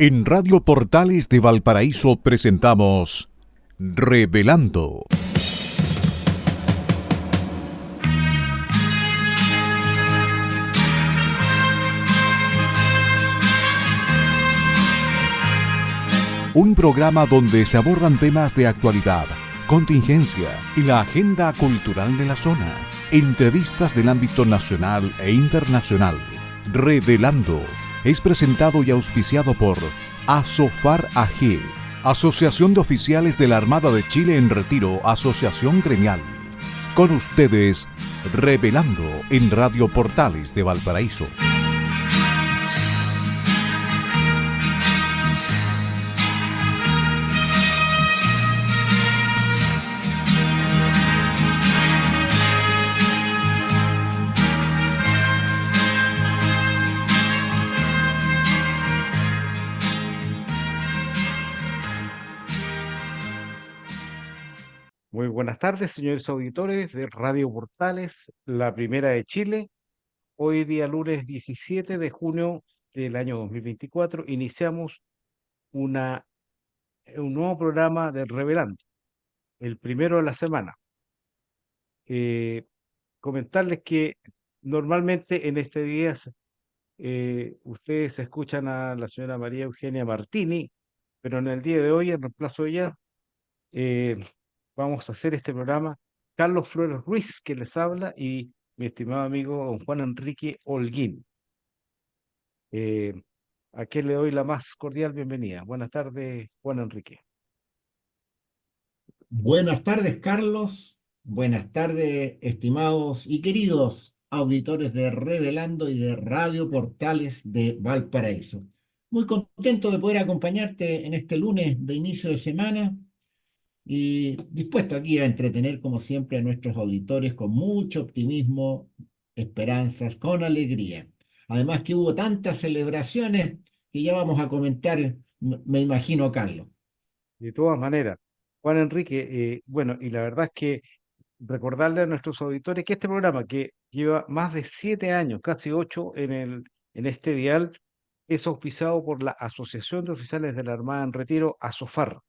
En Radio Portales de Valparaíso presentamos Revelando. Un programa donde se abordan temas de actualidad, contingencia y la agenda cultural de la zona. Entrevistas del ámbito nacional e internacional. Revelando es presentado y auspiciado por Asofar AG, Asociación de Oficiales de la Armada de Chile en Retiro, Asociación Gremial. Con ustedes, Revelando en Radio Portales de Valparaíso. Muy buenas tardes, señores auditores de Radio Portales, la primera de Chile. Hoy día lunes 17 de junio del año 2024 iniciamos una, un nuevo programa de Revelando, el primero de la semana. Eh, Comentarles que normalmente en este día ustedes escuchan a la señora María Eugenia Martini, pero en el día de hoy, en reemplazo de ella, eh, vamos a hacer este programa. Carlos Flores Ruiz, que les habla, y mi estimado amigo don Juan Enrique Holguín, eh, a quien le doy la más cordial bienvenida. Buenas tardes, Juan Enrique. Buenas tardes, Carlos. Buenas tardes, estimados y queridos auditores de Revelando y de Radio Portales de Valparaíso. Muy contento de poder acompañarte en este lunes de inicio de semana y dispuesto aquí a entretener, como siempre, a nuestros auditores con mucho optimismo, esperanzas, con alegría. Además que hubo tantas celebraciones que ya vamos a comentar, me imagino, Carlos. De todas maneras, Juan Enrique, bueno, y la verdad es que recordarle a nuestros auditores que este programa, que lleva más de 7 años, casi 8 en este dial, es auspiciado por la Asociación de Oficiales de la Armada en Retiro, ASOFAR,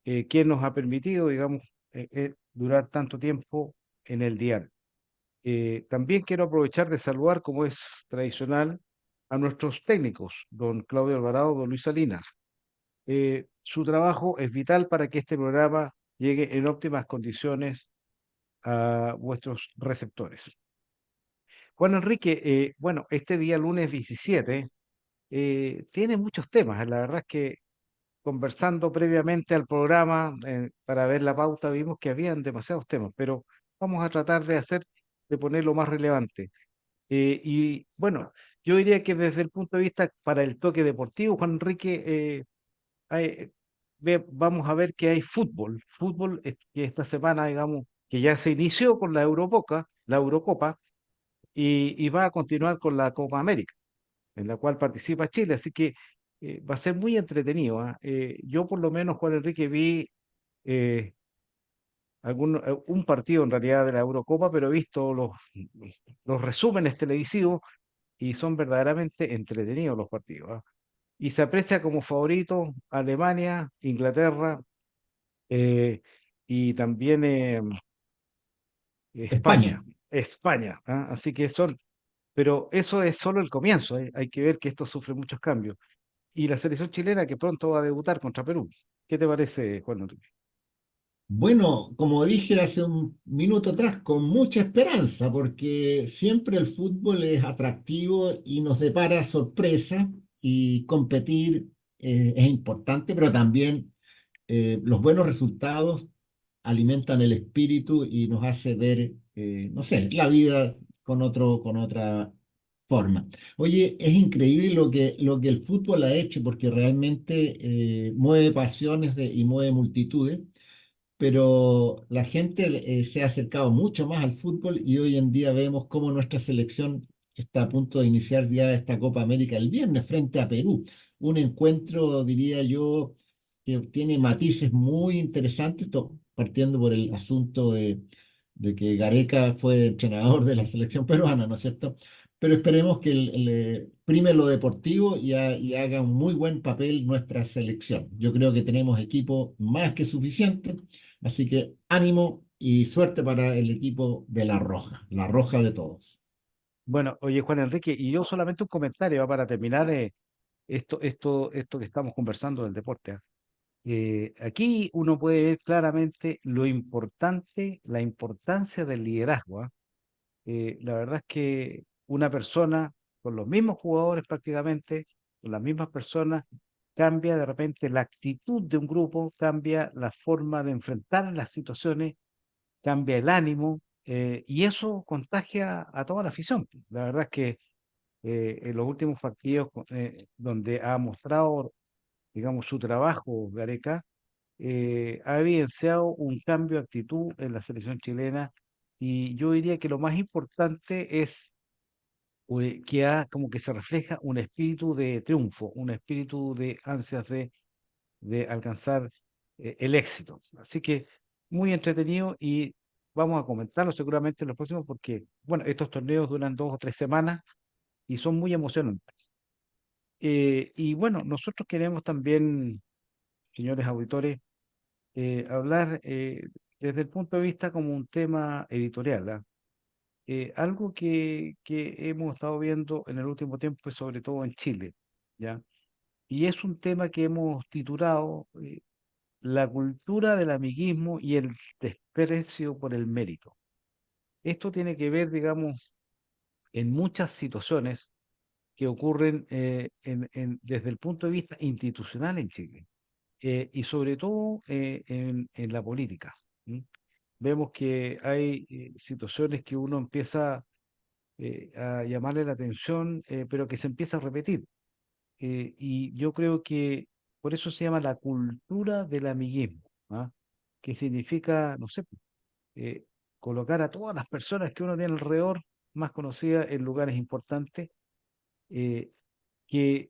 quien nos ha permitido, digamos, durar tanto tiempo en el dial. También quiero aprovechar de saludar, como es tradicional, a nuestros técnicos, don Claudio Alvarado, don Luis Salinas. Su trabajo es vital para que este programa llegue en óptimas condiciones a vuestros receptores. Juan Enrique, bueno, este día lunes 17 tiene muchos temas. La verdad es que conversando previamente al programa para ver la pauta vimos que habían demasiados temas, pero vamos a tratar de poner lo más relevante. Y bueno, yo diría que desde el punto de vista para el toque deportivo, Juan Enrique, hay- vamos a ver que hay fútbol. Fútbol que esta semana, digamos, que ya se inició con la Eurocopa, y va a continuar con la Copa América, en la cual participa Chile. Así que va a ser muy entretenido, ¿ah? Yo por lo menos, Juan Enrique, vi eh, un partido en realidad de la Eurocopa, pero he visto los resúmenes televisivos y son verdaderamente entretenidos los partidos, ¿ah? Y se aprecia como favorito Alemania, Inglaterra, eh, y también España. España, ¿ah? Así que pero eso es solo el comienzo, ¿eh? Hay que ver que esto sufre muchos cambios. Y la selección chilena que pronto va a debutar contra Perú. ¿Qué te parece, Juan Enrique? Bueno, como dije hace un minuto atrás, con mucha esperanza, porque siempre el fútbol es atractivo y nos depara sorpresa y competir es importante, pero también los buenos resultados alimentan el espíritu y nos hace ver, no sé, la vida con otra forma. Oye, es increíble lo que el fútbol ha hecho, porque realmente mueve pasiones y mueve multitudes, pero la gente se ha acercado mucho más al fútbol y hoy en día vemos cómo nuestra selección está a punto de iniciar ya esta Copa América el viernes frente a Perú. Un encuentro, diría yo, que tiene matices muy interesantes, partiendo por el asunto de que Gareca fue entrenador de la selección peruana, ¿no es cierto? pero esperemos que prime lo deportivo y haga un muy buen papel nuestra selección. Yo creo que tenemos equipo más que suficiente, así que ánimo y suerte para el equipo de la Roja de todos. Bueno, oye Juan Enrique, y yo solamente un comentario para terminar esto que estamos conversando del deporte. ¿Ah? Aquí uno puede ver claramente lo importante, la importancia del liderazgo. ¿Ah? La verdad es que una persona con los mismos jugadores prácticamente, con las mismas personas, cambia de repente la actitud de un grupo, cambia la forma de enfrentar las situaciones, cambia el ánimo, y eso contagia a toda la afición. La verdad es que en los últimos partidos donde ha mostrado, digamos, su trabajo, Gareca, ha evidenciado un cambio de actitud en la selección chilena y yo diría que lo más importante es como que se refleja un espíritu de triunfo, un espíritu de ansias de alcanzar el éxito. Así que muy entretenido y vamos a comentarlo seguramente en los próximos porque, bueno, estos torneos duran 2 o 3 semanas y son muy emocionantes. Y bueno, nosotros queremos también, señores auditores, hablar desde el punto de vista como un tema editorial. ¿Ah? Algo que hemos estado viendo en el último tiempo, y sobre todo en Chile, ¿ya? Y es un tema que hemos titulado La cultura del amiguismo y el desprecio por el mérito. Esto tiene que ver, digamos, en muchas situaciones que ocurren desde el punto de vista institucional en Chile y sobre todo en la política. ¿M? Vemos que hay situaciones que uno empieza a llamarle la atención, pero que se empieza a repetir. Y yo creo que por eso se llama la cultura del amiguismo, ¿ah? Que significa, no sé, eh, colocar a todas las personas que uno tiene alrededor, más conocidas en lugares importantes, eh, que,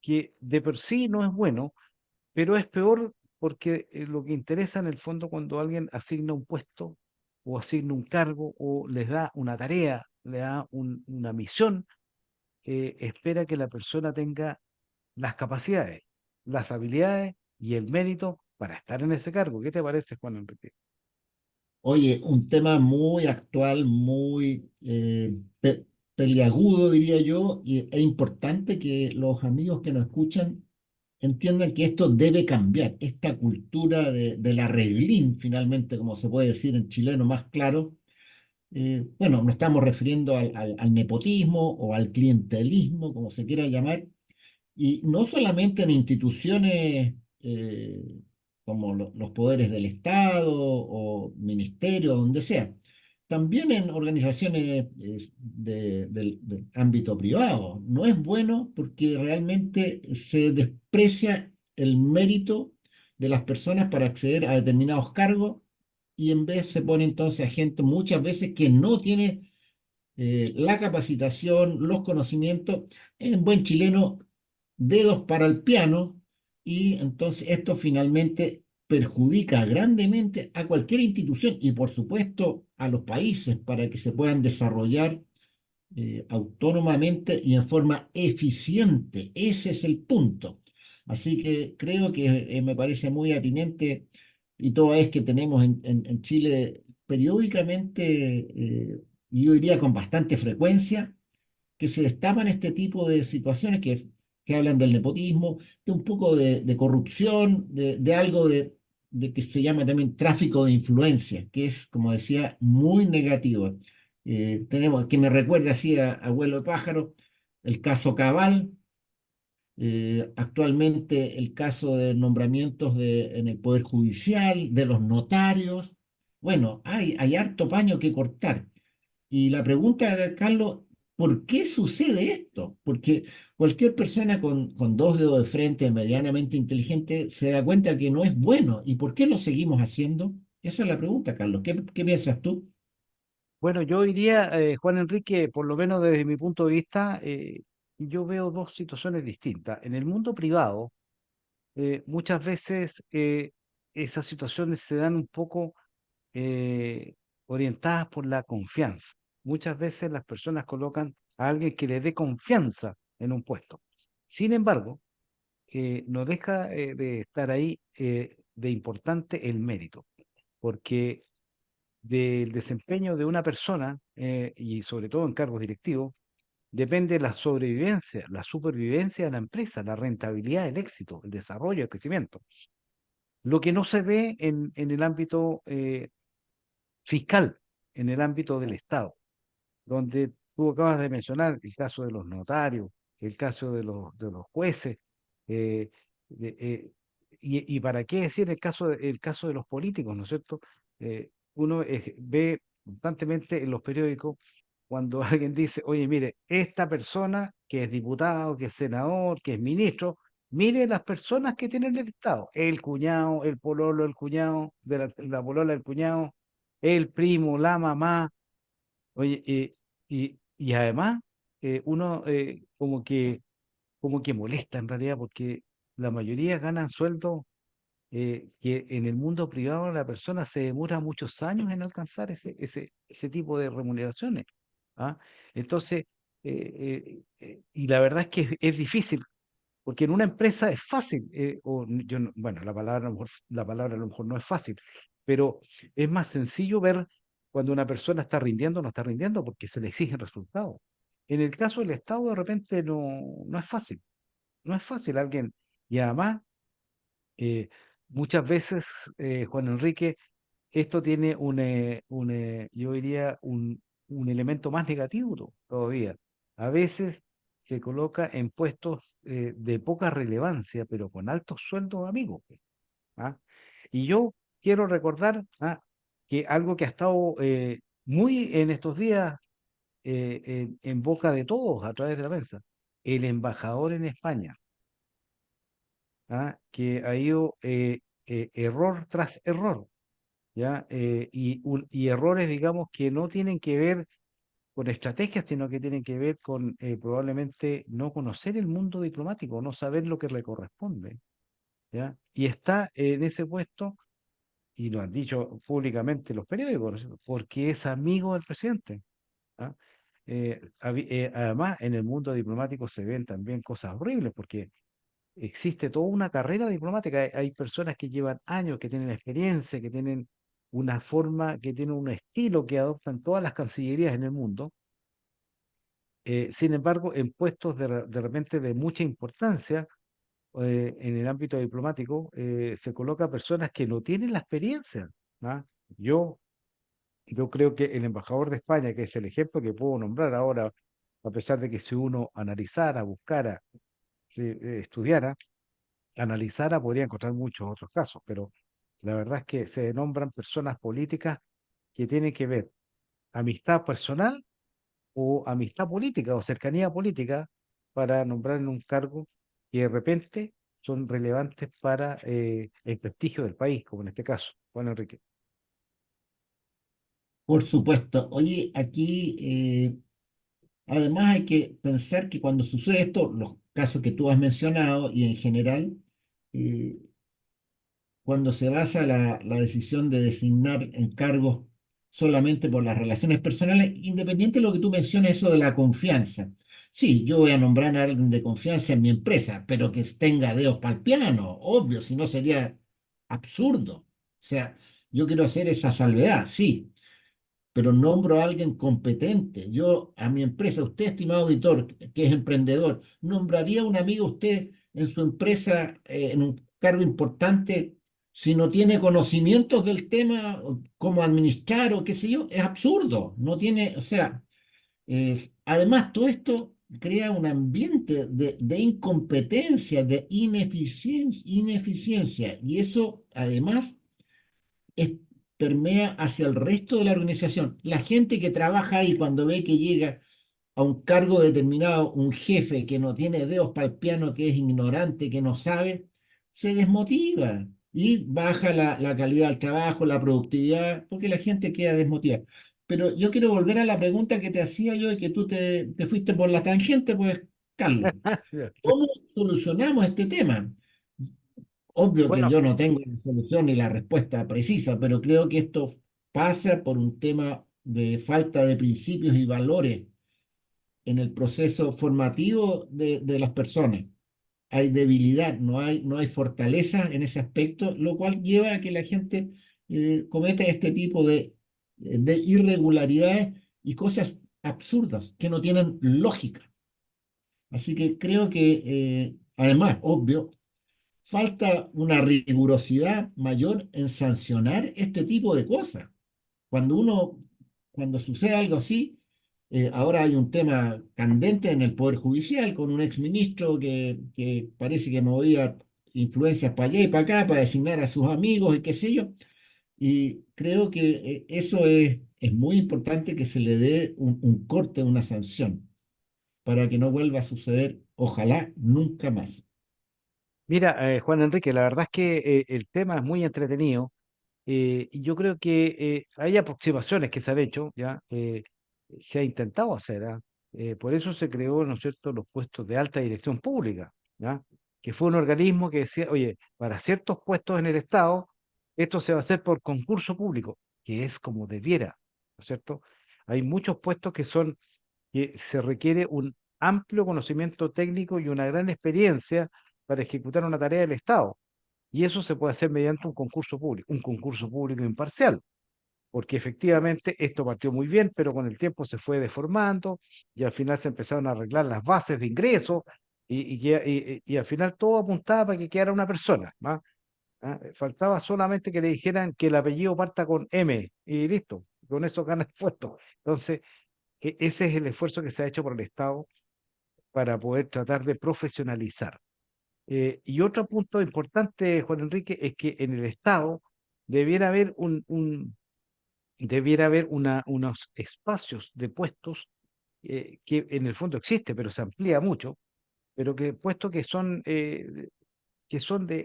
que de por sí no es bueno, pero es peor porque lo que interesa en el fondo cuando alguien asigna un puesto o asigna un cargo o les da una tarea, le da una misión, espera que la persona tenga las capacidades, las habilidades y el mérito para estar en ese cargo. ¿Qué te parece, Juan Enrique? Oye, un tema muy actual, muy peliagudo, diría yo, y es importante que los amigos que nos escuchan entiendan que esto debe cambiar. Esta cultura del arreglín, finalmente, como se puede decir en chileno más claro, bueno, nos estamos refiriendo al nepotismo o al clientelismo, como se quiera llamar, y no solamente en instituciones como los poderes del Estado o ministerios, donde sea, también en organizaciones del ámbito privado. No es bueno porque realmente se desprecia el mérito de las personas para acceder a determinados cargos y en vez se pone entonces a gente muchas veces que no tiene la capacitación, los conocimientos, en buen chileno, dedos para el piano, y entonces esto finalmente perjudica grandemente a cualquier institución y por supuesto a los países para que se puedan desarrollar autónomamente y en forma eficiente. Ese es el punto. Así que creo que me parece muy atinente y toda vez que tenemos en Chile periódicamente, y yo diría con bastante frecuencia, que se destapan este tipo de situaciones que hablan del nepotismo, de un poco de corrupción, de algo de que se llama también tráfico de influencia, que es, como decía, muy negativo. Tenemos, que me recuerda así a Abuelo de Pájaro, el caso Cabal, actualmente el caso de nombramientos en el Poder Judicial, de los notarios. Bueno, hay harto paño que cortar. Y la pregunta, Carlos, ¿por qué sucede esto? Porque cualquier persona con dos dedos de frente, medianamente inteligente, se da cuenta que no es bueno. ¿Y por qué lo seguimos haciendo? Esa es la pregunta, Carlos. ¿Qué piensas tú? Bueno, yo diría, Juan Enrique, por lo menos desde mi punto de vista, yo veo dos situaciones distintas. En el mundo privado, muchas veces esas situaciones se dan un poco eh, orientadas por la confianza. Muchas veces las personas colocan a alguien que le dé confianza en un puesto. Sin embargo, no deja de estar ahí de importante el mérito, porque del desempeño de una persona, y sobre todo en cargos directivos, depende la sobrevivencia, la supervivencia de la empresa, la rentabilidad, el éxito, el desarrollo, el crecimiento. Lo que no se ve en el ámbito fiscal, en el ámbito del Estado, donde tú acabas de mencionar el caso de los notarios, el caso de los jueces, eh, y para qué decir el caso de los políticos, ¿no es cierto? Uno ve constantemente en los periódicos cuando alguien dice, oye, mire, esta persona que es diputado, que es senador, que es ministro, mire las personas que tienen el Estado, el cuñado, el pololo, el cuñado, la polola del cuñado, el primo, la mamá. Oye, y además uno como que molesta en realidad porque la mayoría ganan sueldos que en el mundo privado la persona se demora muchos años en alcanzar ese tipo de remuneraciones. ¿Ah? Entonces, y la verdad es que es difícil, porque en una empresa es fácil, bueno, la palabra la palabra a lo mejor no es fácil, pero es más sencillo ver cuando una persona está rindiendo o no está rindiendo porque se le exigen resultados. En el caso del Estado, de repente no es fácil, no es fácil alguien, y además, eh, muchas veces, Juan Enrique, esto tiene yo diría, un elemento más negativo todavía. A veces se coloca en puestos de poca relevancia, pero con altos sueldos, amigos. ¿Ah? Y yo quiero recordar que algo que ha estado muy en estos días en boca de todos a través de la prensa, el embajador en España, que ha ido error tras error. ¿Ya? Y errores, digamos, que no tienen que ver con estrategias, sino que tienen que ver con probablemente no conocer el mundo diplomático, no saber lo que le corresponde, ¿ya? Y está en ese puesto, y lo han dicho públicamente los periódicos, ¿no es cierto? Porque es amigo del presidente. ¿Ah? Además, en el mundo diplomático se ven también cosas horribles, porque existe toda una carrera diplomática. Hay personas que llevan años, que tienen experiencia, que tienen una forma, que tienen un estilo que adoptan todas las cancillerías en el mundo. Sin embargo, en puestos de repente de mucha importancia en el ámbito diplomático, se coloca personas que no tienen la experiencia. ¿Ah? Yo, yo creo que el embajador de España, que es el ejemplo que puedo nombrar ahora, a pesar de que si uno analizara, buscara, estudiara, analizara, podría encontrar muchos otros casos, pero la verdad es que se nombran personas políticas que tienen que ver amistad personal o amistad política o cercanía política para nombrar en un cargo que de repente son relevantes para el prestigio del país, como en este caso, Juan Enrique. Por supuesto. Oye, aquí además hay que pensar que cuando sucede esto, los casos que tú has mencionado y en general, eh, cuando se basa la decisión de designar encargos solamente por las relaciones personales, independiente de lo que tú menciones, eso de la confianza. Sí, yo voy a nombrar a alguien de confianza en mi empresa, pero que tenga dedos para el piano, obvio, si no sería absurdo. O sea, yo quiero hacer esa salvedad, sí, pero nombro a alguien competente. Yo a mi empresa, usted, estimado auditor, que es emprendedor, ¿nombraría a un amigo usted en su empresa en un cargo importante si no tiene conocimientos del tema, o cómo administrar o qué sé yo? Es absurdo, no tiene, o sea, además todo esto crea un ambiente de incompetencia, de ineficiencia, y eso además es- permea hacia el resto de la organización. La gente que trabaja ahí, cuando ve que llega a un cargo determinado, un jefe que no tiene dedos para el piano, que es ignorante, que no sabe, se desmotiva y baja la calidad del trabajo, la productividad, porque la gente queda desmotivada. Pero yo quiero volver a la pregunta que te hacía yo y que tú te fuiste por la tangente, pues, Carlos. ¿Cómo solucionamos este tema? Obvio que Bueno, yo no tengo la solución ni la respuesta precisa, pero creo que esto pasa por un tema de falta de principios y valores en el proceso formativo de las personas. Hay debilidad, no hay fortaleza en ese aspecto, lo cual lleva a que la gente cometa este tipo de irregularidades y cosas absurdas que no tienen lógica. Así que creo que, además, obvio, falta una rigurosidad mayor en sancionar este tipo de cosas. Cuando cuando sucede algo así, ahora hay un tema candente en el Poder Judicial con un exministro que parece que movía influencias para allá y para acá para designar a sus amigos y qué sé yo. Y creo que eso es muy importante que se le dé un corte, una sanción, para que no vuelva a suceder, ojalá, nunca más. Mira, Juan Enrique, la verdad es que el tema es muy entretenido. Y yo creo que hay aproximaciones que se han hecho, ya se ha intentado hacer, ¿ah? Por eso se creó, ¿no es cierto?, los puestos de alta dirección pública, ¿ya? Que fue un organismo que decía, oye, para ciertos puestos en el Estado, esto se va a hacer por concurso público, que es como debiera, ¿no es cierto? Hay muchos puestos que se requiere un amplio conocimiento técnico y una gran experiencia para ejecutar una tarea del Estado. Y eso se puede hacer mediante un concurso público imparcial, porque efectivamente esto partió muy bien, pero con el tiempo se fue deformando y al final se empezaron a arreglar las bases de ingresos y al final todo apuntaba para que quedara una persona, ¿va? ¿Ah? Faltaba solamente que le dijeran que el apellido parta con M y listo, con eso gana el puesto. Entonces, ese es el esfuerzo que se ha hecho por el Estado para poder tratar de profesionalizar. Y otro punto importante, Juan Enrique, es que en el Estado debiera haber debiera haber unos espacios de puestos que en el fondo existe, pero se amplía mucho, pero que puestos que son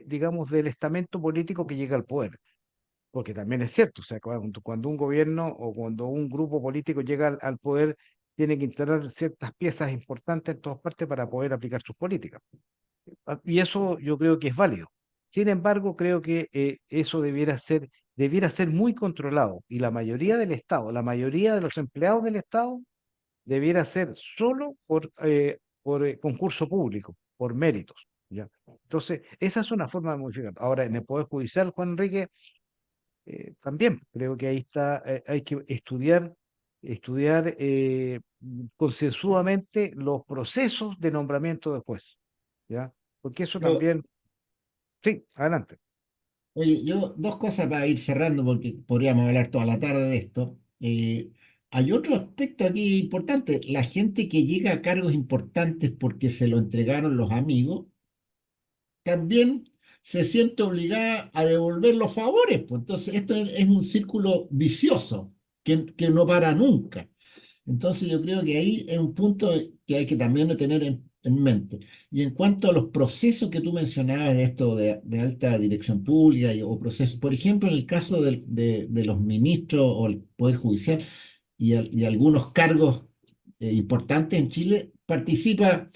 digamos, del estamento político que llega al poder. Porque también es cierto, o sea, cuando un gobierno o cuando un grupo político llega al poder, tiene que instalar ciertas piezas importantes en todas partes para poder aplicar sus políticas. Y eso yo creo que es válido. Sin embargo, creo que eso debiera ser muy controlado y la mayoría del Estado, la mayoría de los empleados del Estado debiera ser solo por concurso público, por méritos. ¿Ya? Entonces, esa es una forma de modificar. Ahora, en el Poder Judicial, Juan Enrique, también creo que ahí está, hay que estudiar concienzudamente los procesos de nombramiento de juez. ¿Ya? Porque eso Yo, también, sí, adelante. Oye, yo dos cosas para ir cerrando porque podríamos hablar toda la tarde de esto. Hay otro aspecto aquí importante. La gente que llega a cargos importantes porque se lo entregaron los amigos, también se siente obligada a devolver los favores. Pues entonces, esto es un círculo vicioso que no para nunca. Entonces yo creo que ahí es un punto que hay que también de tener en mente. Y en cuanto a los procesos que tú mencionabas de esto de alta dirección pública o procesos, por ejemplo, en el caso de los ministros o el Poder Judicial y algunos cargos importantes en Chile, participa,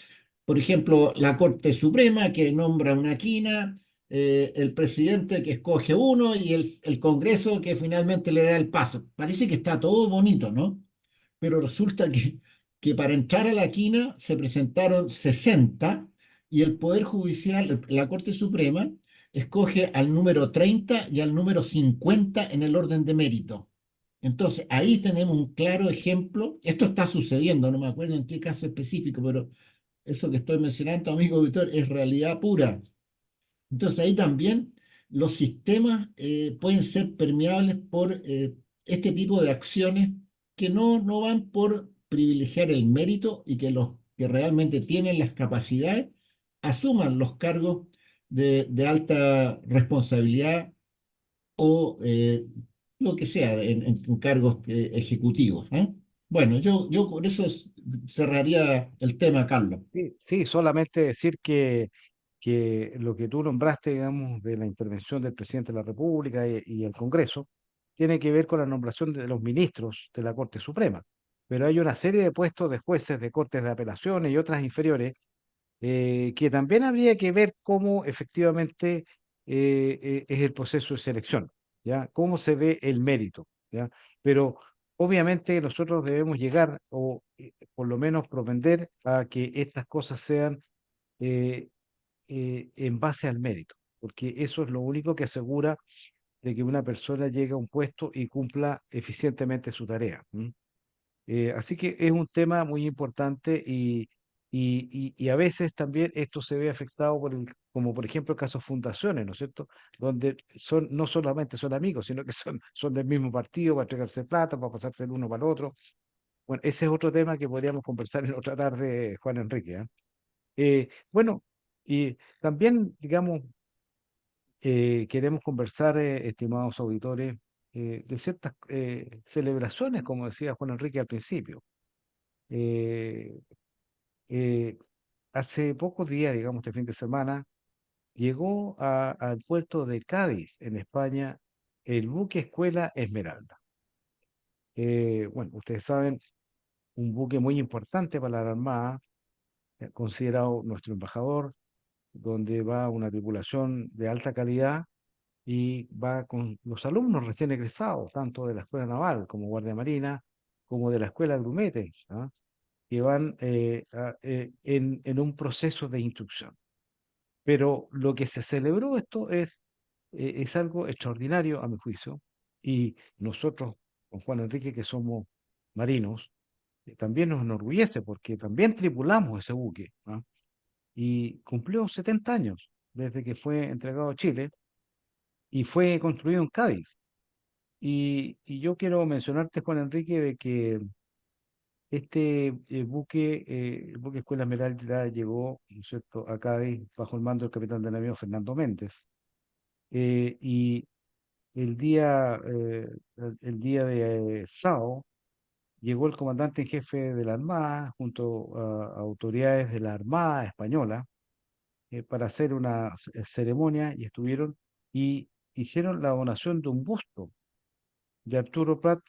por ejemplo, la Corte Suprema que nombra una quina, el presidente que escoge uno y el Congreso que finalmente le da el paso. Parece que está todo bonito, ¿no? Pero resulta que para entrar a la quina se presentaron 60 y el Poder Judicial, la Corte Suprema, escoge al número 30 y al número 50 en el orden de mérito. Entonces, ahí tenemos un claro ejemplo. Esto está sucediendo, no me acuerdo en qué caso específico, pero eso que estoy mencionando, amigo auditor, es realidad pura. Entonces, ahí también los sistemas pueden ser permeables por este tipo de acciones que no van por privilegiar el mérito y que los que realmente tienen las capacidades asuman los cargos de alta responsabilidad o lo que sea en cargos ejecutivos. ¿Eh? Bueno, yo por eso cerraría el tema, Carlos. Sí, sí, solamente decir que lo que tú nombraste, digamos, de la intervención del presidente de la República y el Congreso, tiene que ver con la nombración de los ministros de la Corte Suprema. Pero hay una serie de puestos de jueces de cortes de apelaciones y otras inferiores que también habría que ver cómo efectivamente es el proceso de selección, ¿ya? Cómo se ve el mérito, ¿ya? Pero obviamente nosotros debemos llegar o por lo menos propender a que estas cosas sean eh, en base al mérito, porque eso es lo único que asegura de que una persona llegue a un puesto y cumpla eficientemente su tarea. ¿M? Así que es un tema muy importante y a veces también esto se ve afectado como por ejemplo el caso fundaciones, ¿no es cierto? Donde no solamente son amigos, sino que son del mismo partido para entregarse plata, para pasarse el uno para el otro. Bueno, ese es otro tema que podríamos conversar en otra tarde, Juan Enrique. ¿Ah? Bueno, y también, digamos, queremos conversar, estimados auditores, de ciertas celebraciones, como decía Juan Enrique al principio. Eh, eh, Hace pocos días, digamos, este fin de semana, llegó al puerto de Cádiz, en España, el buque Escuela Esmeralda. Bueno, ustedes saben, un buque muy importante para la Armada, considerado nuestro embajador, donde va una tripulación de alta calidad y va con los alumnos recién egresados, tanto de la Escuela Naval como Guardia Marina, como de la Escuela Grumete, ¿ah? Que van en un proceso de instrucción. Pero lo que se celebró esto es algo extraordinario a mi juicio, y nosotros, con Juan Enrique, que somos marinos, también nos enorgullece porque también tripulamos ese buque, ¿ah? Y cumplió 70 años desde que fue entregado a Chile y fue construido en Cádiz. Y yo quiero mencionarte, Juan Enrique, de que este el buque Escuela Esmeralda llegó, ¿no es cierto?, a Cádiz bajo el mando del capitán de navío Fernando Méndez. Y el día de sábado llegó el comandante en jefe de la Armada junto a autoridades de la Armada Española para hacer una ceremonia y hicieron la donación de un busto de Arturo Prat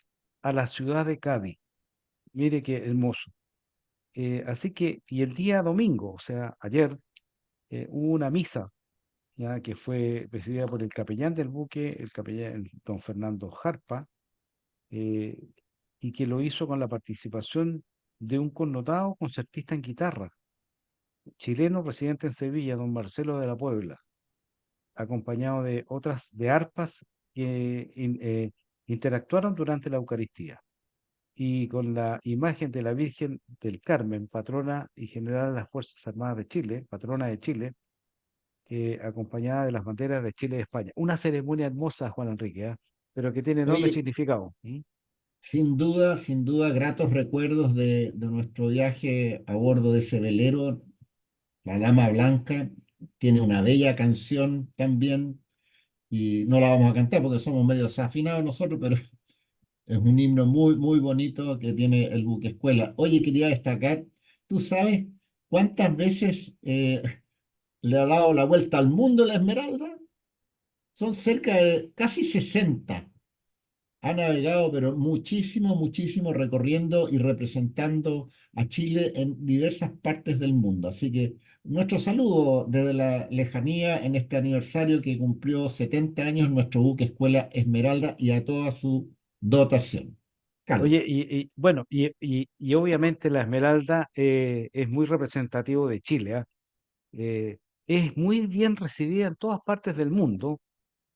a la ciudad de Cádiz. Mire qué hermoso. Así que, y el día domingo, o sea, ayer, hubo una misa, ya que fue presidida por el capellán del buque, el capellán don Fernando Jarpa, eh, y que lo hizo con la participación de un connotado concertista en guitarra, chileno residente en Sevilla, don Marcelo de la Puebla, acompañado de otras de arpas que interactuaron durante la Eucaristía, y con la imagen de la Virgen del Carmen, patrona y general de las Fuerzas Armadas de Chile, patrona de Chile, acompañada de las banderas de Chile y España. Una ceremonia hermosa, Juan Enrique, ¿ah? Pero que tiene enorme Oye, significado. ¿Mm? sin duda, gratos recuerdos de nuestro viaje a bordo de ese velero, la Dama Blanca. Tiene una bella canción también, y no la vamos a cantar porque somos medio desafinados nosotros, pero es un himno muy, muy bonito que tiene el buque escuela. Oye, quería destacar, ¿tú sabes cuántas veces le ha dado la vuelta al mundo la Esmeralda? Son cerca de casi 60. Ha navegado, pero muchísimo, muchísimo, recorriendo y representando a Chile en diversas partes del mundo. Así que nuestro saludo desde la lejanía en este aniversario que cumplió 70 años nuestro buque Escuela Esmeralda y a toda su dotación. Carlos. Oye, bueno, y obviamente la Esmeralda es muy representativo de Chile, ¿ah? Eh, es muy bien recibida en todas partes del mundo,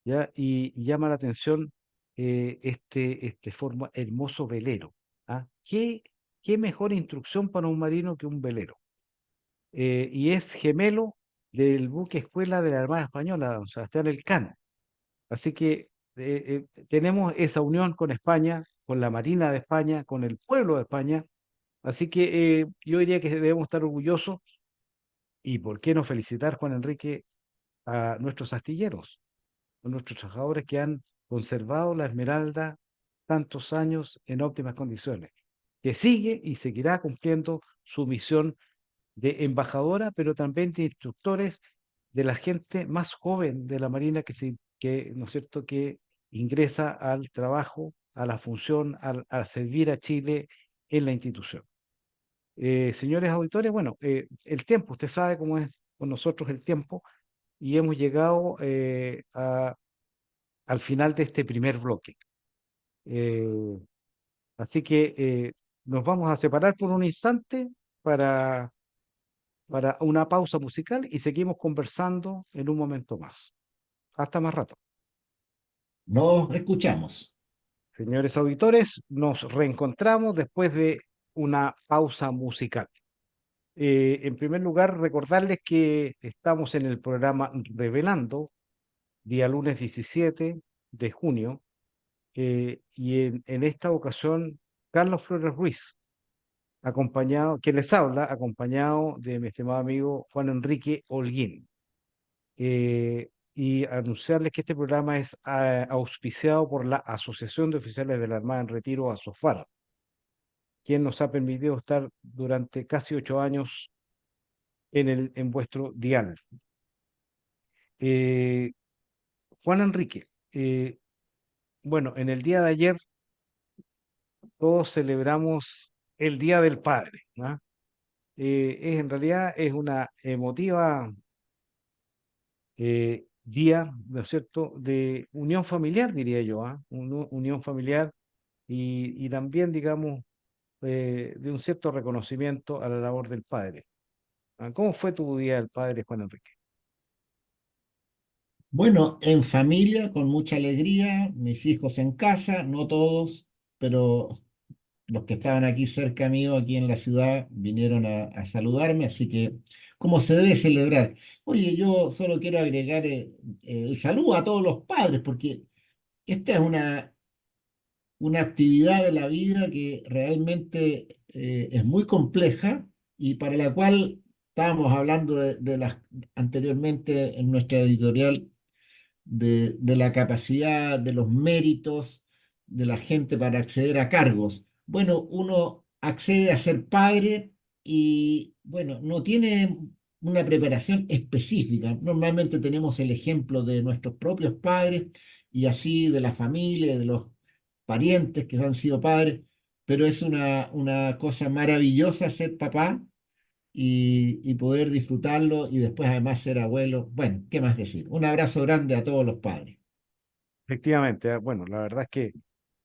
¿ya? Y llama la atención este hermoso velero. ¿Ah? ¿Qué mejor instrucción para un marino que un velero? Y es gemelo del buque escuela de la Armada Española, don Sebastián Elcano. Así que tenemos esa unión con España, con la Marina de España, con el pueblo de España. Así que yo diría que debemos estar orgullosos y por qué no felicitar, Juan Enrique, a nuestros astilleros, a nuestros trabajadores que han conservado la Esmeralda tantos años en óptimas condiciones, que sigue y seguirá cumpliendo su misión de embajadora, pero también de instructores de la gente más joven de la Marina ¿no es cierto?, que ingresa al trabajo, a la función, a servir a Chile en la institución. Señores auditores, bueno, el tiempo, usted sabe cómo es con nosotros el tiempo, y hemos llegado al final de este primer bloque. Eh, Así que nos vamos a separar por un instante para, para una pausa musical y seguimos conversando en un momento más. Hasta más rato. Nos escuchamos. Señores auditores, nos reencontramos después de una pausa musical. En primer lugar, recordarles que estamos en el programa Revelando, día lunes 17 de junio, y en esta ocasión, Carlos Flores Ruiz, acompañado, que les habla, acompañado de mi estimado amigo Juan Enrique Holguín. Y anunciarles que este programa es auspiciado por la Asociación de Oficiales de la Armada en Retiro, ASOFAR, quien nos ha permitido estar durante casi 8 años en vuestro dial. Eh, Juan Enrique, bueno, en el día de ayer todos celebramos el Día del Padre, ¿no? En realidad es una emotiva día, ¿no es cierto?, de unión familiar, diría yo, ¿ah? Unión familiar y también, digamos, de un cierto reconocimiento a la labor del padre. ¿Ah? ¿Cómo fue tu Día del Padre, Juan Enrique? Bueno, en familia, con mucha alegría, mis hijos en casa, no todos, pero los que estaban aquí cerca mío, aquí en la ciudad, vinieron a saludarme, así que, ¿cómo se debe celebrar? Oye, yo solo quiero agregar el saludo a todos los padres, porque esta es una actividad de la vida que realmente es muy compleja y para la cual estábamos hablando de las anteriormente en nuestra editorial de la capacidad, de los méritos de la gente para acceder a cargos. Bueno, uno accede a ser padre y, bueno, no tiene una preparación específica. Normalmente tenemos el ejemplo de nuestros propios padres y así de la familia, de los parientes que han sido padres, pero es una cosa maravillosa ser papá y poder disfrutarlo y después además ser abuelo. Bueno, ¿qué más decir? Un abrazo grande a todos los padres. Efectivamente, bueno, la verdad es que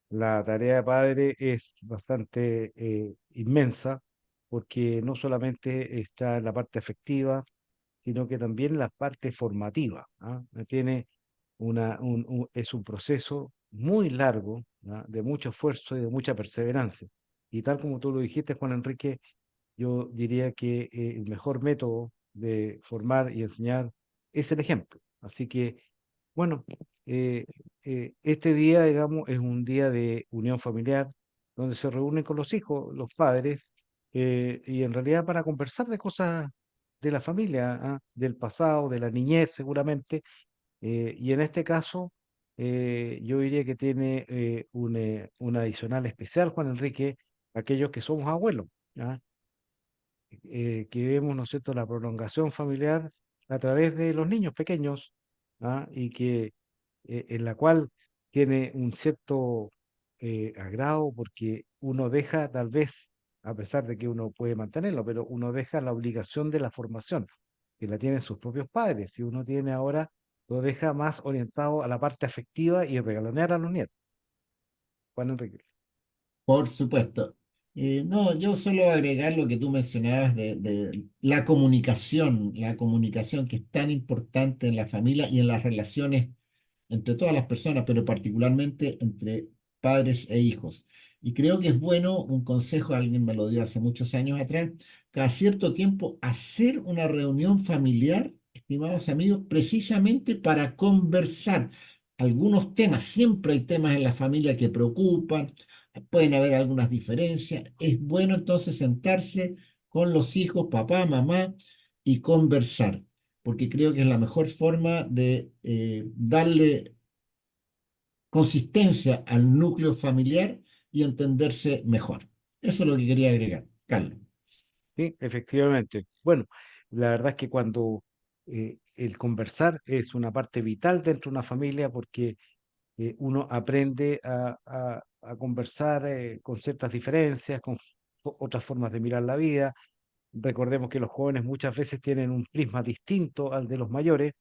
la tarea de padre es bastante inmensa porque no solamente está en la parte afectiva, sino que también en la parte formativa. ¿Ah? Tiene es un proceso muy largo, ¿ah? De mucho esfuerzo y de mucha perseverancia. Y tal como tú lo dijiste, Juan Enrique, yo diría que el mejor método de formar y enseñar es el ejemplo. Así que, bueno, eh, este día, digamos, es un día de unión familiar, donde se reúnen con los hijos, los padres, y en realidad para conversar de cosas de la familia, ¿ah? Del pasado, de la niñez seguramente, y en este caso, yo diría que tiene un adicional especial, Juan Enrique, aquellos que somos abuelos. ¿Ah? Que vemos, ¿no es cierto?, la prolongación familiar a través de los niños pequeños, ¿ah? Y que en la cual tiene un cierto agrado porque uno deja, tal vez, a pesar de que uno puede mantenerlo, pero uno deja la obligación de la formación, que la tienen sus propios padres, y uno tiene ahora, lo deja más orientado a la parte afectiva y regalonear a los nietos. Juan Enrique. Por supuesto. No, yo solo agregar lo que tú mencionabas de la comunicación que es tan importante en la familia y en las relaciones entre todas las personas, pero particularmente entre padres e hijos. Y creo que es bueno, un consejo, alguien me lo dio hace muchos años atrás, cada cierto tiempo hacer una reunión familiar, estimados amigos, precisamente para conversar algunos temas. Siempre hay temas en la familia que preocupan, pueden haber algunas diferencias. Es bueno entonces sentarse con los hijos, papá, mamá, y conversar porque creo que es la mejor forma de darle consistencia al núcleo familiar y entenderse mejor. Eso es lo que quería agregar, Carlos. Sí, efectivamente. Bueno, la verdad es que cuando el conversar es una parte vital dentro de una familia porque uno aprende a conversar con ciertas diferencias, con otras formas de mirar la vida. Recordemos que los jóvenes muchas veces tienen un prisma distinto al de los mayores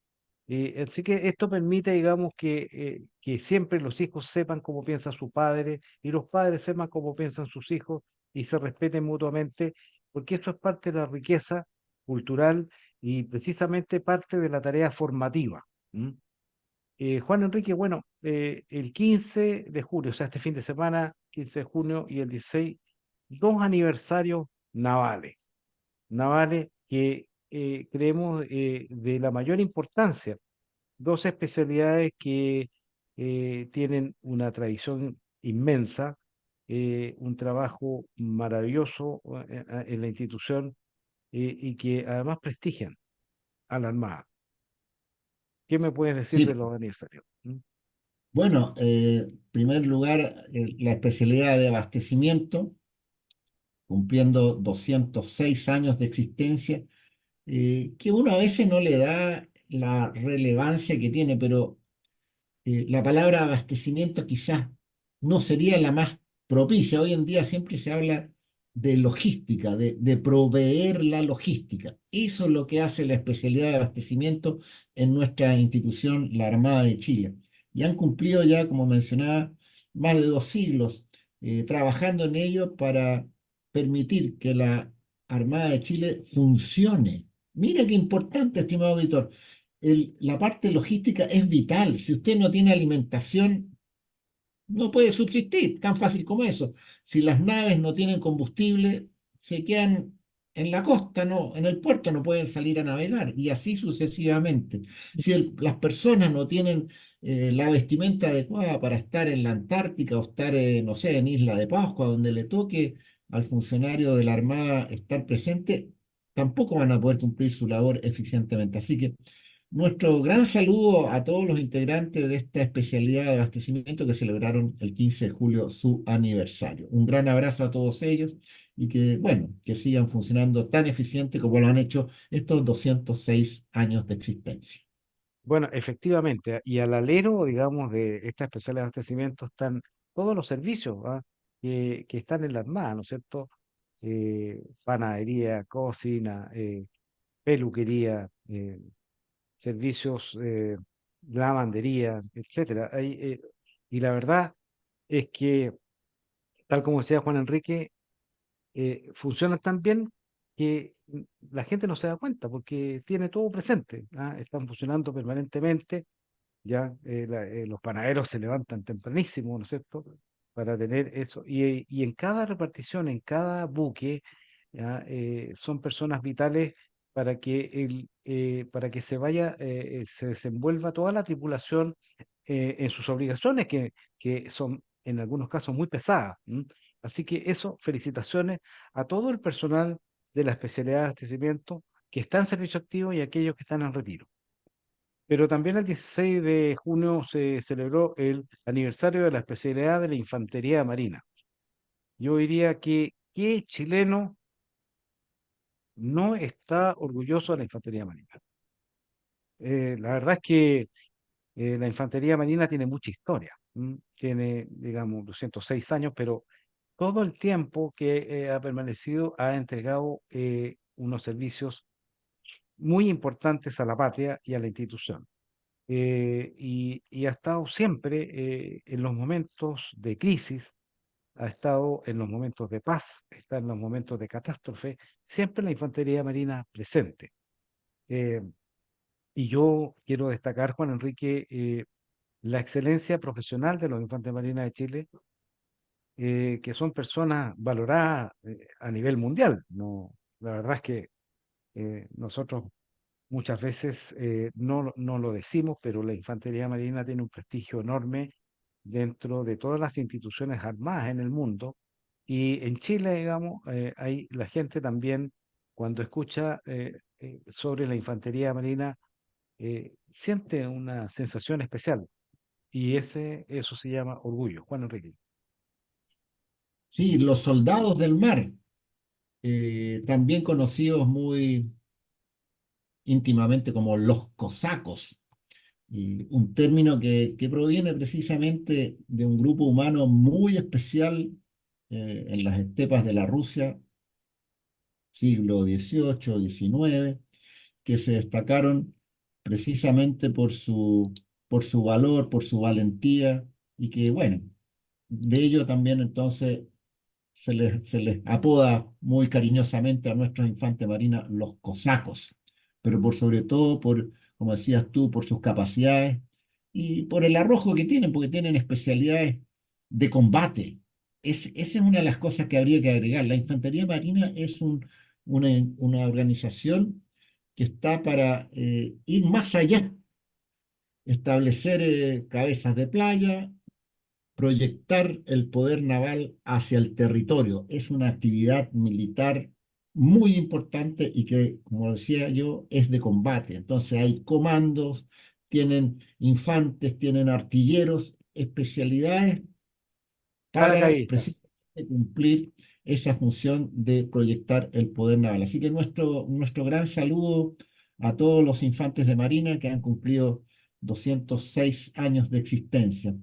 Así que esto permite, digamos, que siempre los hijos sepan cómo piensa su padre y los padres sepan cómo piensan sus hijos y se respeten mutuamente, porque eso es parte de la riqueza cultural y precisamente parte de la tarea formativa. ¿M? Juan Enrique, bueno, el 15 de junio, o sea, este fin de semana, 15 de junio y el 16, dos aniversarios navales, navales que creemos de la mayor importancia, dos especialidades que tienen una tradición inmensa, un trabajo maravilloso en la institución y que además prestigian a la Armada. ¿Qué me puedes decir de Sí, los aniversarios? ¿Mm? bueno, en primer lugar, la especialidad de abastecimiento, cumpliendo 206 años de existencia, que uno a veces no le da la relevancia que tiene, pero la palabra abastecimiento quizás no sería la más propicia. Hoy en día siempre se habla de logística, de proveer la logística. Eso es lo que hace la especialidad de abastecimiento en nuestra institución, la Armada de Chile. Y han cumplido ya, como mencionaba, más de 2 siglos trabajando en ello para permitir que la Armada de Chile funcione. Mira qué importante, estimado auditor, la parte logística es vital. Si usted no tiene alimentación, no puede subsistir, tan fácil como eso. Si las naves no tienen combustible, se quedan en la costa, no, en el puerto no pueden salir a navegar y así sucesivamente. Si las personas no tienen la vestimenta adecuada para estar en la Antártica o estar, no sé, en Isla de Pascua, donde le toque al funcionario de la Armada estar presente, tampoco van a poder cumplir su labor eficientemente. Así que nuestro gran saludo a todos los integrantes de esta especialidad de abastecimiento que celebraron el 15 de julio su aniversario. Un gran abrazo a todos ellos y que, bueno, que sigan funcionando tan eficiente como lo han hecho estos 206 años de existencia. Bueno, efectivamente, y al alero, digamos, de esta especial de abastecimiento están todos los servicios, ¿ah? Que están en la Armada, ¿no es cierto? Panadería, cocina, peluquería, servicios, lavandería, etcétera. Y la verdad es que, tal como decía Juan Enrique, funcionan tan bien que la gente no se da cuenta porque tiene todo presente, ¿ah? Están funcionando permanentemente, ya los panaderos se levantan tempranísimo, ¿no es cierto? Para tener eso. Y en cada repartición, en cada buque, ¿ya? Son personas vitales para que se desenvuelva toda la tripulación en sus obligaciones, que son en algunos casos muy pesadas. ¿M? Así que eso, felicitaciones a todo el personal de la especialidad de abastecimiento que está en servicio activo y aquellos que están en retiro. Pero también el 16 de junio se celebró el aniversario de la especialidad de la Infantería Marina. Yo diría que ¿qué chileno no está orgulloso de la Infantería Marina? La verdad es que la Infantería Marina tiene mucha historia. Tiene, digamos, 206 años, pero todo el tiempo que ha permanecido ha entregado unos servicios muy importantes a la patria y a la institución. Y ha estado siempre en los momentos de crisis, ha estado en los momentos de paz, está en los momentos de catástrofe, siempre la Infantería Marina presente. Eh, y yo quiero destacar, Juan Enrique, la excelencia profesional de los Infantes Marina de Chile, que son personas valoradas a nivel mundial. No, la verdad es que nosotros muchas veces no lo decimos, pero la Infantería Marina tiene un prestigio enorme dentro de todas las instituciones armadas en el mundo. Y en Chile, digamos, la gente también, cuando escucha sobre la Infantería Marina, siente una sensación especial. Y eso se llama orgullo. Juan Enrique. Sí, los soldados del mar, también conocidos muy íntimamente como los cosacos, y un término que proviene precisamente de un grupo humano muy especial en las estepas de la Rusia, siglo XVIII, XIX, que se destacaron precisamente por su valor, por su valentía, y que, bueno, de ello también entonces se les apoda muy cariñosamente a nuestros infantes marinas los cosacos, pero por sobre todo por, como decías tú, por sus capacidades y por el arrojo que tienen, porque tienen especialidades de combate. Esa es una de las cosas que habría que agregar. La Infantería Marina es una organización que está para ir más allá, establecer cabezas de playa, proyectar el poder naval hacia el territorio. Es una actividad militar muy importante y que, como decía yo, es de combate. Entonces hay comandos, tienen infantes, tienen artilleros, especialidades para Paracaidistas. precisamente cumplir esa función de proyectar el poder naval. Así que nuestro gran saludo a todos los infantes de Marina que han cumplido 206 años de existencia.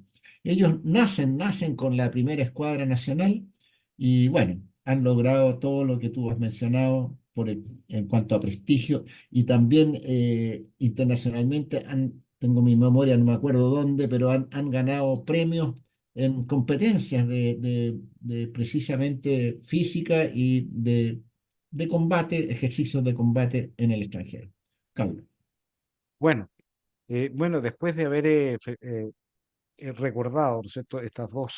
Ellos nacen con la primera escuadra nacional y bueno, han logrado todo lo que tú has mencionado en cuanto a prestigio y también internacionalmente tengo mi memoria, no me acuerdo dónde, pero han ganado premios en competencias de precisamente física y de combate, ejercicios de combate en el extranjero. Carlos. Bueno, bueno, después de haber recordado, ¿no es cierto?, estas dos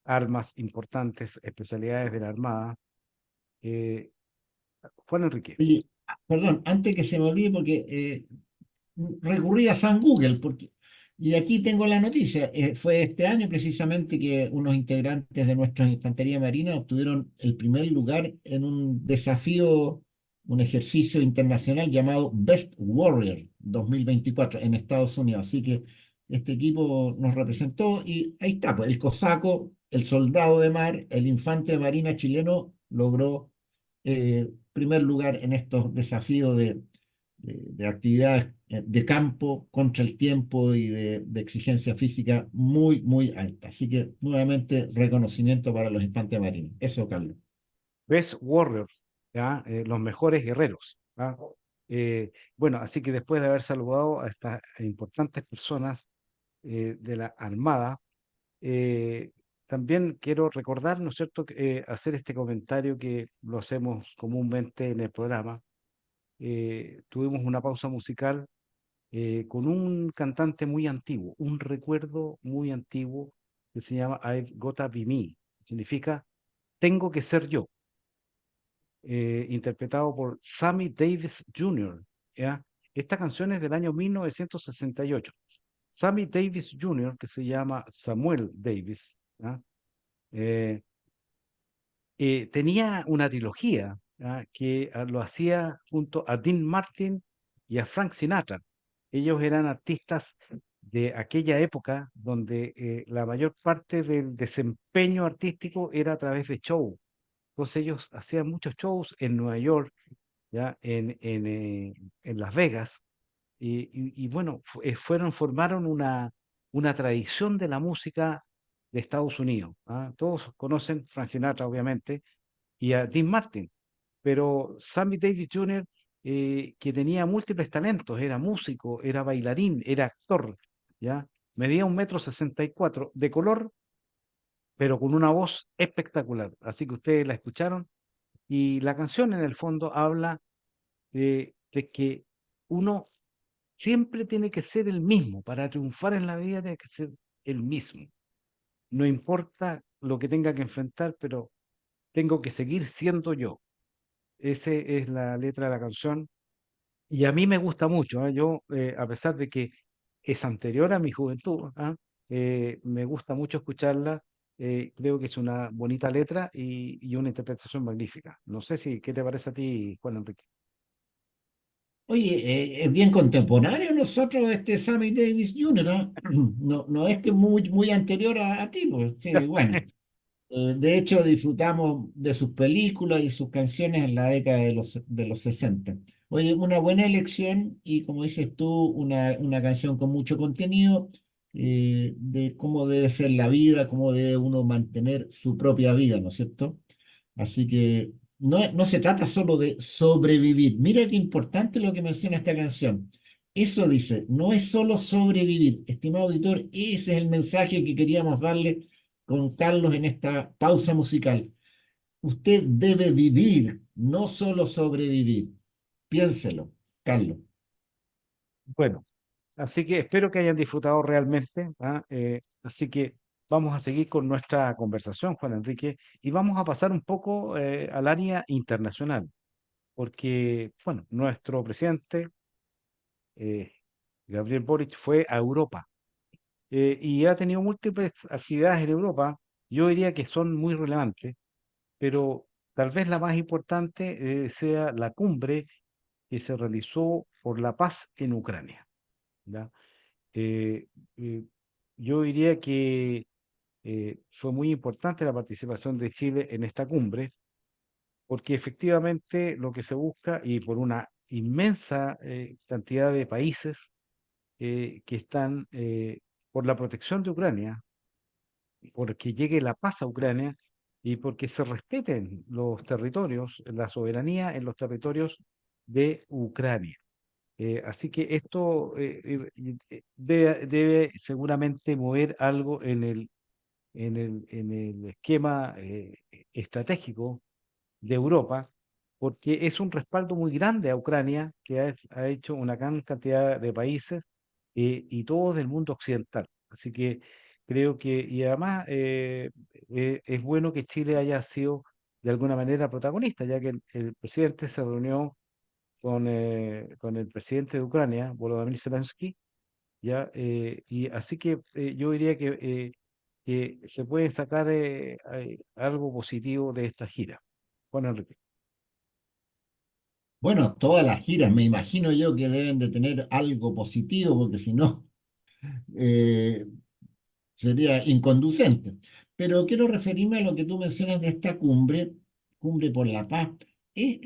armas importantes, especialidades de la Armada, eh, Juan Enrique. Oye, perdón, antes que se me olvide, porque recurrí a San Google, y aquí tengo la noticia. Fue este año precisamente que unos integrantes de nuestra Infantería Marina obtuvieron el primer lugar en un desafío, un ejercicio internacional llamado Best Warrior 2024 en Estados Unidos. Así que este equipo nos representó y ahí está, pues el cosaco, el soldado de mar, el infante de marina chileno logró primer lugar en estos desafíos de actividades de campo contra el tiempo y de exigencia física muy, muy alta. Así que nuevamente reconocimiento para los infantes marinos. Eso, Carlos. Best Warriors, ¿ya? Los mejores guerreros, ¿ya? Bueno, así que después de haber saludado a estas importantes personas de la Armada, eh, también quiero recordar, ¿no es cierto?, hacer este comentario que lo hacemos comúnmente en el programa. Tuvimos una pausa musical con un cantante muy antiguo, un recuerdo muy antiguo que se llama I've Gotta Be Me, significa tengo que ser yo, interpretado por Sammy Davis Jr., ¿ya? Esta canción es del año 1968. Sammy Davis Jr., que se llama Samuel Davis, ¿ya? Eh, tenía una trilogía, ¿ya?, que lo hacía junto a Dean Martin y a Frank Sinatra. Ellos eran artistas de aquella época donde la mayor parte del desempeño artístico era a través de show. Entonces ellos hacían muchos shows en Nueva York, ya en Las Vegas, y bueno, formaron una tradición de la música de Estados Unidos, ¿ah? Todos conocen Frank Sinatra, obviamente, y a Dean Martin, pero Sammy Davis Jr., que tenía múltiples talentos, era músico, era bailarín, era actor, ¿ya? Medía 1,64 m, de color, pero con una voz espectacular. Así que ustedes la escucharon, y la canción en el fondo habla de que uno siempre tiene que ser el mismo. Para triunfar en la vida tiene que ser el mismo. No importa lo que tenga que enfrentar, pero tengo que seguir siendo yo. Esa es la letra de la canción. Y a mí me gusta mucho, ¿ah? Yo, a pesar de que es anterior a mi juventud, ¿ah? Me gusta mucho escucharla. Creo que es una bonita letra y una interpretación magnífica. No sé si, ¿qué te parece a ti, Juan Enrique? Oye, es bien contemporáneo nosotros, este Sammy Davis Jr., ¿ah? No, no es que muy anterior a ti, pues, sí, bueno. De hecho, disfrutamos de sus películas y sus canciones en la década de los 60. Oye, una buena elección y como dices tú, una canción con mucho contenido de cómo debe ser la vida, cómo debe uno mantener su propia vida, ¿no es cierto? Así que no se trata solo de sobrevivir. Mira qué importante lo que menciona esta canción. Eso dice, no es solo sobrevivir. Estimado auditor, ese es el mensaje que queríamos darle con Carlos en esta pausa musical. Usted debe vivir, no solo sobrevivir. Piénselo, Carlos. Bueno, así que espero que hayan disfrutado realmente, ¿ah? Así que vamos a seguir con nuestra conversación, Juan Enrique, y vamos a pasar un poco al área internacional, porque, bueno, nuestro presidente, eh, Gabriel Boric, fue a Europa y ha tenido múltiples actividades en Europa. Yo diría que son muy relevantes, pero tal vez la más importante sea la cumbre que se realizó por la paz en Ucrania, ¿ya? Eh, eh, yo diría que fue muy importante la participación de Chile en esta cumbre, porque efectivamente lo que se busca, y por una inmensa cantidad de países que están por la protección de Ucrania, porque llegue la paz a Ucrania y porque se respeten los territorios, la soberanía en los territorios de Ucrania. Así que esto debe seguramente mover algo en el esquema estratégico de Europa, porque es un respaldo muy grande a Ucrania que ha hecho una gran cantidad de países y todos del mundo occidental. Así que creo que, y además es bueno que Chile haya sido de alguna manera protagonista, ya que el presidente se reunió con el presidente de Ucrania, Volodymyr Zelensky, ya, y así que yo diría que se puede sacar algo positivo de esta gira. Juan Enrique. Bueno, todas las giras, me imagino yo que deben de tener algo positivo, porque si no, eh, sería inconducente. Pero quiero referirme a lo que tú mencionas de esta cumbre, Cumbre por la Paz. Es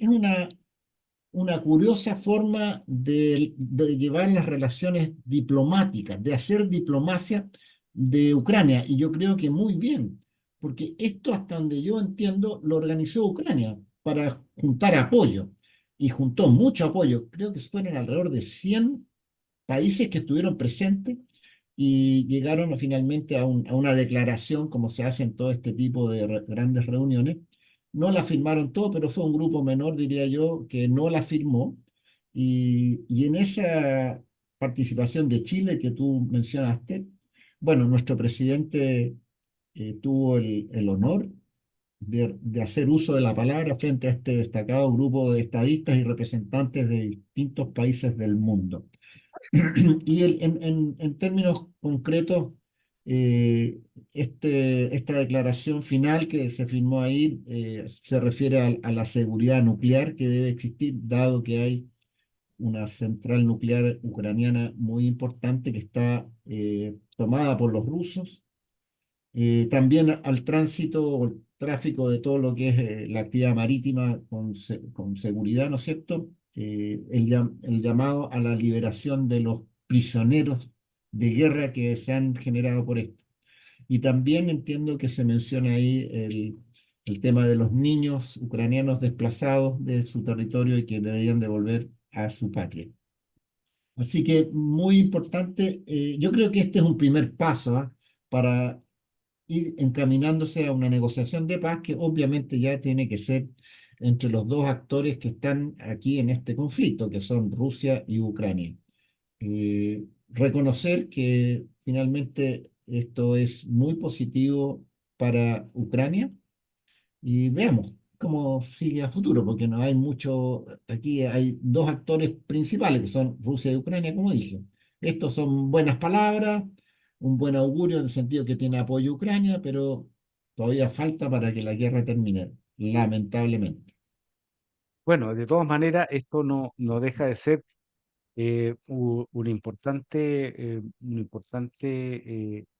una curiosa forma de llevar las relaciones diplomáticas, de hacer diplomacia de Ucrania. Y yo creo que muy bien, porque esto, hasta donde yo entiendo, lo organizó Ucrania para juntar apoyo. Y juntó mucho apoyo. Creo que fueron alrededor de 100 países que estuvieron presentes y llegaron finalmente a una declaración, como se hace en todo este tipo de grandes reuniones. No la firmaron todo, pero fue un grupo menor, diría yo, que no la firmó. Y en esa participación de Chile que tú mencionaste, bueno, nuestro presidente tuvo el honor de hacer uso de la palabra frente a este destacado grupo de estadistas y representantes de distintos países del mundo. Y en términos concretos, eh, esta declaración final que se firmó ahí se refiere a la seguridad nuclear que debe existir, dado que hay una central nuclear ucraniana muy importante que está tomada por los rusos. También al tránsito o el tráfico de todo lo que es la actividad marítima con seguridad, ¿no es cierto? El llamado a la liberación de los prisioneros de guerra que se han generado por esto. Y también entiendo que se menciona ahí el tema de los niños ucranianos desplazados de su territorio y que deberían devolver a su patria. Así que muy importante, yo creo que este es un primer paso, ¿ah? Para ir encaminándose a una negociación de paz que obviamente ya tiene que ser entre los dos actores que están aquí en este conflicto, que son Rusia y Ucrania. Reconocer que finalmente esto es muy positivo para Ucrania y veamos cómo sigue a futuro, porque no hay mucho, aquí hay dos actores principales que son Rusia y Ucrania, como dije. Estos son buenas palabras, un buen augurio en el sentido que tiene apoyo Ucrania, pero todavía falta para que la guerra termine, lamentablemente. Bueno, de todas maneras, esto no deja de ser un importante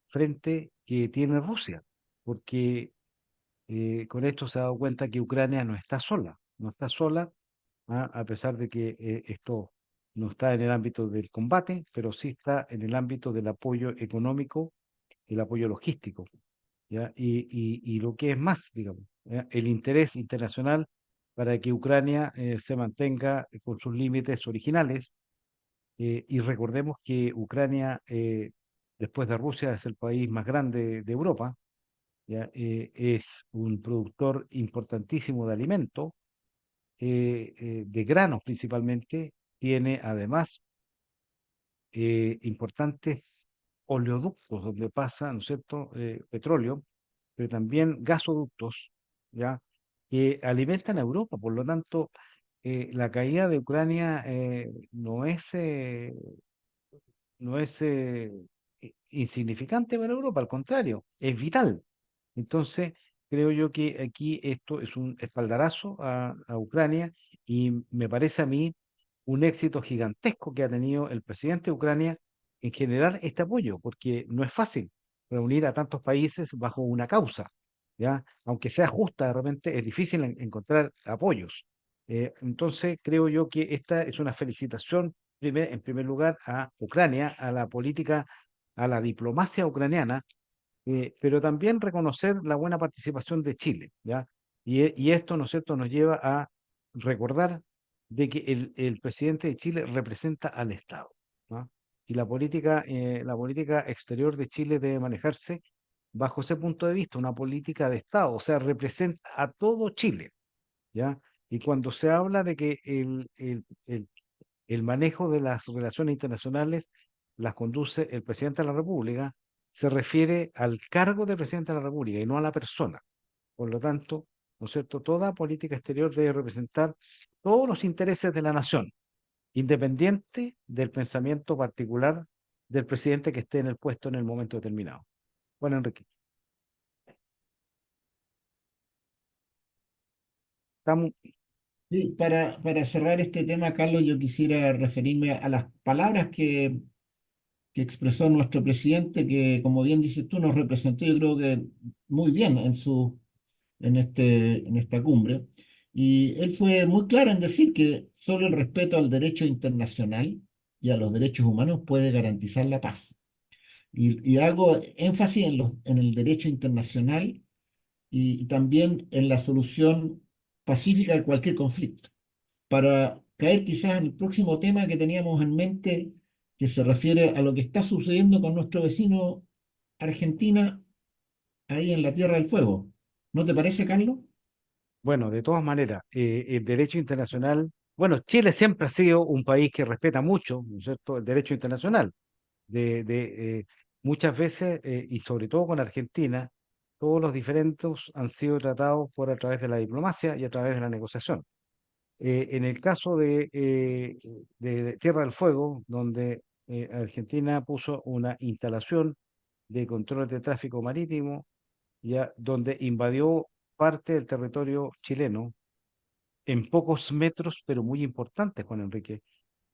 frente que tiene Rusia, porque con esto se ha dado cuenta que Ucrania no está sola, no está sola, ¿ah? A pesar de que esto no está en el ámbito del combate, pero sí está en el ámbito del apoyo económico y el apoyo logístico, ¿ya? Y lo que es más, digamos, ¿ya? El interés internacional para que Ucrania se mantenga con sus límites originales Y recordemos que Ucrania, después de Rusia, es el país más grande de Europa, ¿ya? Es un productor importantísimo de alimentos, de granos principalmente, tiene además importantes oleoductos donde pasa, ¿no es cierto?, petróleo, pero también gasoductos, ¿ya?, que alimentan a Europa. Por lo tanto, la caída de Ucrania no es insignificante para Europa, al contrario, es vital. Entonces, creo yo que aquí esto es un espaldarazo a Ucrania, y me parece a mí un éxito gigantesco que ha tenido el presidente de Ucrania en generar este apoyo, porque no es fácil reunir a tantos países bajo una causa, ¿ya? Aunque sea justa, de repente es difícil encontrar apoyos. Entonces, creo yo que esta es una felicitación, en primer lugar, a Ucrania, a la política, a la diplomacia ucraniana, pero también reconocer la buena participación de Chile, ¿ya? Y esto, ¿no es cierto?, nos lleva a recordar de que el presidente de Chile representa al Estado, ¿no? Y la política exterior de Chile debe manejarse bajo ese punto de vista, una política de Estado, o sea, representa a todo Chile, ¿ya? Y cuando se habla de que el manejo de las relaciones internacionales las conduce el presidente de la República, se refiere al cargo de presidente de la República y no a la persona. Por lo tanto, ¿no es cierto?, toda política exterior debe representar todos los intereses de la nación, independiente del pensamiento particular del presidente que esté en el puesto en el momento determinado. Bueno, Enrique, estamos, Sí, para cerrar este tema, Carlos, yo quisiera referirme a las palabras que expresó nuestro presidente, que como bien dices tú, nos representó, yo creo que muy bien en esta cumbre. Y él fue muy claro en decir que solo el respeto al derecho internacional y a los derechos humanos puede garantizar la paz. Y hago énfasis en el derecho internacional y también en la solución pacífica de cualquier conflicto, para caer quizás en el próximo tema que teníamos en mente, que se refiere a lo que está sucediendo con nuestro vecino Argentina, ahí en la Tierra del Fuego. ¿No te parece, Carlos? bueno, de todas maneras, el derecho internacional, bueno, Chile siempre ha sido un país que respeta mucho, ¿no es cierto?, el derecho internacional. Muchas veces, y sobre todo con Argentina, todos los diferendos han sido tratados por a través de la diplomacia y a través de la negociación. En el caso de Tierra del Fuego, donde Argentina puso una instalación de control de tráfico marítimo, ya, donde invadió parte del territorio chileno en pocos metros, pero muy importantes, Juan Enrique,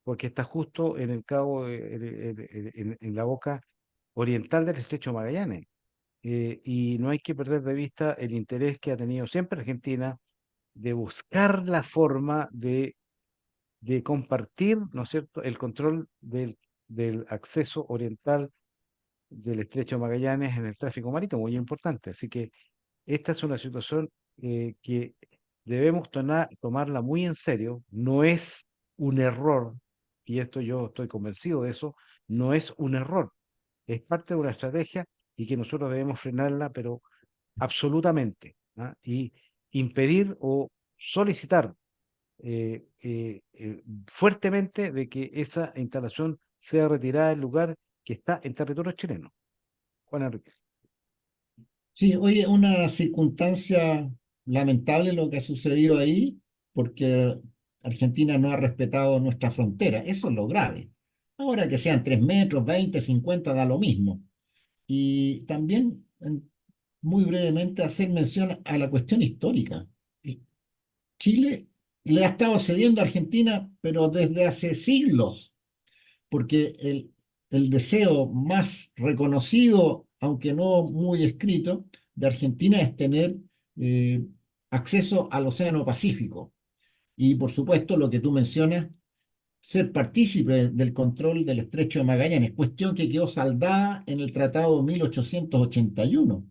porque está justo en el cabo, en la boca oriental del estrecho de Magallanes. Y no hay que perder de vista el interés que ha tenido siempre Argentina de buscar la forma de compartir, ¿no es cierto?, el control del acceso oriental del estrecho de Magallanes en el tráfico marítimo, muy importante. Así que esta es una situación que debemos tomarla muy en serio. No es un error, y esto yo estoy convencido de eso, no es un error, es parte de una estrategia y que nosotros debemos frenarla, pero absolutamente, ¿ah? Y impedir o solicitar fuertemente de que esa instalación sea retirada del lugar que está en territorio chileno. Juan Enrique. Sí, oye, una circunstancia lamentable lo que ha sucedido ahí, porque Argentina no ha respetado nuestra frontera. Eso es lo grave. Ahora que sean 3 metros, 20, 50, da lo mismo. Y también, muy brevemente, hacer mención a la cuestión histórica. Chile le ha estado cediendo a Argentina, pero desde hace siglos, porque el deseo más reconocido, aunque no muy escrito, de Argentina es tener eh, acceso al Océano Pacífico. Y por supuesto, lo que tú mencionas, ser partícipe del control del Estrecho de Magallanes, cuestión que quedó saldada en el Tratado 1881.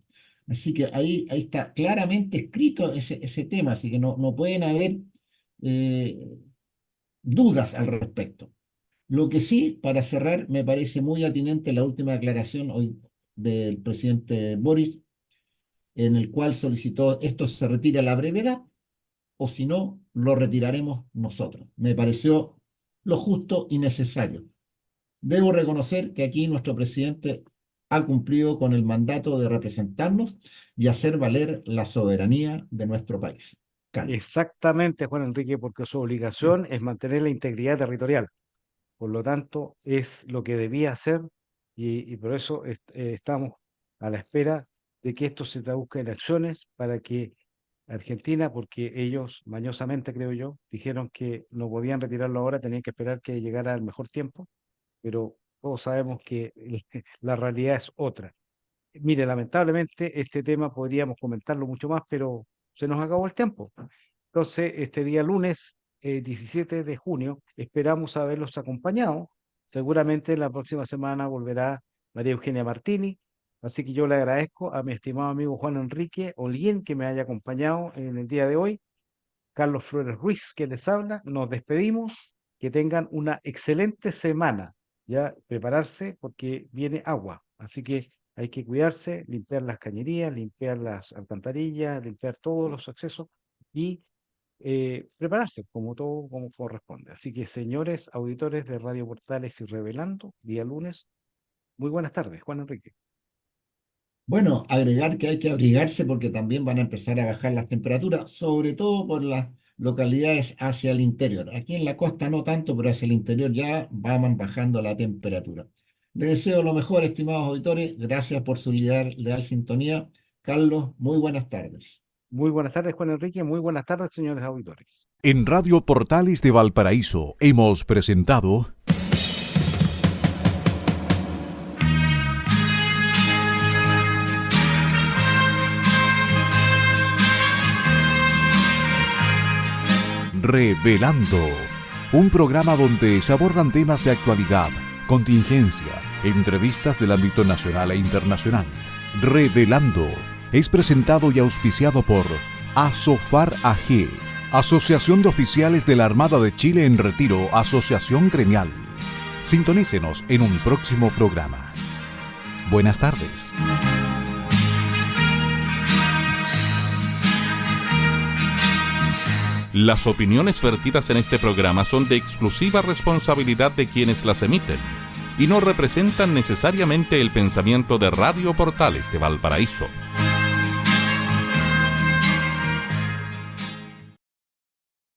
Así que ahí está claramente escrito ese tema, así que no pueden haber eh, dudas al respecto. Lo que sí, para cerrar, me parece muy atinente la última declaración hoy del presidente Boric, en el cual solicitó esto se retire a la brevedad, o si no, lo retiraremos nosotros. Me pareció lo justo y necesario. Debo reconocer que aquí nuestro presidente ha cumplido con el mandato de representarnos y hacer valer la soberanía de nuestro país. Carlos. Exactamente, Juan Enrique, porque su obligación es mantener la integridad territorial. Por lo tanto, es lo que debía hacer y por eso estamos a la espera de que esto se traduzca en acciones para que Argentina, porque ellos mañosamente, creo yo, dijeron que no podían retirarlo ahora, tenían que esperar que llegara el mejor tiempo, pero todos sabemos que la realidad es otra. Mire, lamentablemente este tema podríamos comentarlo mucho más, pero se nos acabó el tiempo. Entonces, este día lunes 17 de junio esperamos haberlos acompañado. Seguramente la próxima semana volverá María Eugenia Martini. Así que yo le agradezco a mi estimado amigo Juan Enrique Olguín que me haya acompañado en el día de hoy. Carlos Flores Ruiz que les habla. Nos despedimos. Que tengan una excelente semana. Ya prepararse porque viene agua. Así que hay que cuidarse, limpiar las cañerías, limpiar las alcantarillas, limpiar todos los accesos y prepararse como todo como corresponde. Así que, señores auditores de Radio Portales y Revelando, día lunes, muy buenas tardes, Juan Enrique. Bueno, agregar que hay que abrigarse porque también van a empezar a bajar las temperaturas, sobre todo por las localidades hacia el interior. Aquí en la costa no tanto, pero hacia el interior ya van bajando la temperatura. Les deseo lo mejor, estimados auditores. Gracias por su leal sintonía. Carlos, muy buenas tardes. Muy buenas tardes, Juan Enrique. Muy buenas tardes, señores auditores. En Radio Portales de Valparaíso hemos presentado Revelando, un programa donde se abordan temas de actualidad, contingencia, entrevistas del ámbito nacional e internacional. Revelando es presentado y auspiciado por Asofar AG, Asociación de Oficiales de la Armada de Chile en Retiro, Asociación Gremial. Sintonícenos en un próximo programa. Buenas tardes. Las opiniones vertidas en este programa son de exclusiva responsabilidad de quienes las emiten y no representan necesariamente el pensamiento de Radio Portales de Valparaíso.